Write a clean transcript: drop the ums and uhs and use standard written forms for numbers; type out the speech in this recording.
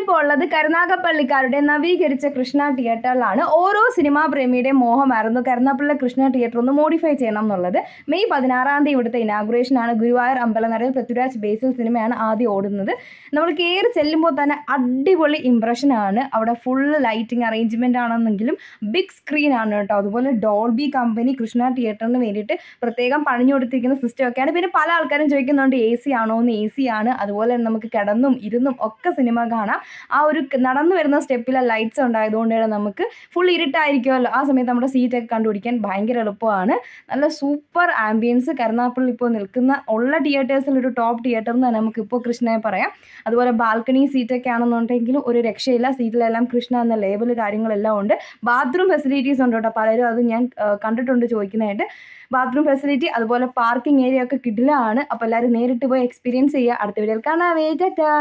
ഞാനിപ്പോൾ ഉള്ളത് കരുനാഗപ്പള്ളിക്കാരുടെ നവീകരിച്ച കൃഷ്ണ തിയേറ്ററിലാണ്. ഓരോ സിനിമാ പ്രേമിയുടെയും മോഹമായിരുന്നു കരുനാഗപ്പള്ളി കൃഷ്ണ തിയേറ്റർ ഒന്ന് മോഡിഫൈ ചെയ്യണം എന്നുള്ളത്. മെയ് 16 ഇവിടുത്തെ ഇനാഗുറേഷൻ ആണ്. ഗുരുവായൂർ അമ്പലനടയിൽ പൃഥ്വിരാജ് ബേസിൽ സിനിമയാണ് ആദ്യം ഓടുന്നത്. നമ്മൾ കയറി ചെല്ലുമ്പോൾ തന്നെ അടിപൊളി ഇംപ്രഷനാണ്. അവിടെ ഫുള്ള് ലൈറ്റിംഗ് അറേഞ്ച്മെൻ്റ് ആണെന്നെങ്കിലും ബിഗ് സ്ക്രീൻ ആണ് കേട്ടോ. അതുപോലെ ഡോൾബി കമ്പനി കൃഷ്ണ തിയേറ്ററിന് വേണ്ടിയിട്ട് പ്രത്യേകം പണിഞ്ഞു കൊടുത്തിരിക്കുന്ന സിസ്റ്റം ഒക്കെയാണ്. പിന്നെ പല ആൾക്കാരും ചോദിക്കുന്നുണ്ട് എ സി ആണോ എന്ന്. എ സി ആണ്. അതുപോലെ തന്നെ നമുക്ക് കിടന്നും ഇരുന്നും ഒക്കെ സിനിമ കാണാം. ആ ഒരു നടന്നു വരുന്ന സ്റ്റെപ്പിലെ ലൈറ്റ്സ് ഉണ്ടായതുകൊണ്ട് തന്നെ നമുക്ക് ഫുൾ ഇരുട്ടായിരിക്കുമല്ലോ, ആ സമയത്ത് നമ്മുടെ സീറ്റൊക്കെ കണ്ടുപിടിക്കാൻ ഭയങ്കര എളുപ്പമാണ്. നല്ല സൂപ്പർ ആംബിയൻസ്. കരുനാഗപ്പള്ളി ഇപ്പോൾ നിൽക്കുന്ന ഉള്ള തിയേറ്റേഴ്സിൽ ഒരു ടോപ്പ് തിയേറ്റർ എന്ന് തന്നെ നമുക്കിപ്പോൾ കൃഷ്ണയെ പറയാം. അതുപോലെ ബാൽക്കണി സീറ്റൊക്കെ ആണെന്നുണ്ടെങ്കിലും ഒരു രക്ഷയില്ല. സീറ്റിലെല്ലാം കൃഷ്ണ എന്ന ലേബൽ കാര്യങ്ങളെല്ലാം ഉണ്ട്. ബാത്റൂം ഫെസിലിറ്റീസ് ഉണ്ട് കേട്ടോ. പലരും അത് ഞാൻ കണ്ടിട്ടുണ്ട് ചോദിക്കുന്നതായിട്ട്. ബാത്റൂം ഫെസിലിറ്റി അതുപോലെ പാർക്കിംഗ് ഏരിയ ഒക്കെ കിടിലമാണ്. അപ്പോൾ എല്ലാവരും നേരിട്ട് പോയി എക്സ്പീരിയൻസ് ചെയ്യുക. അടുത്ത വീഡിയോയിൽ കാണാം. ടാറ്റാ.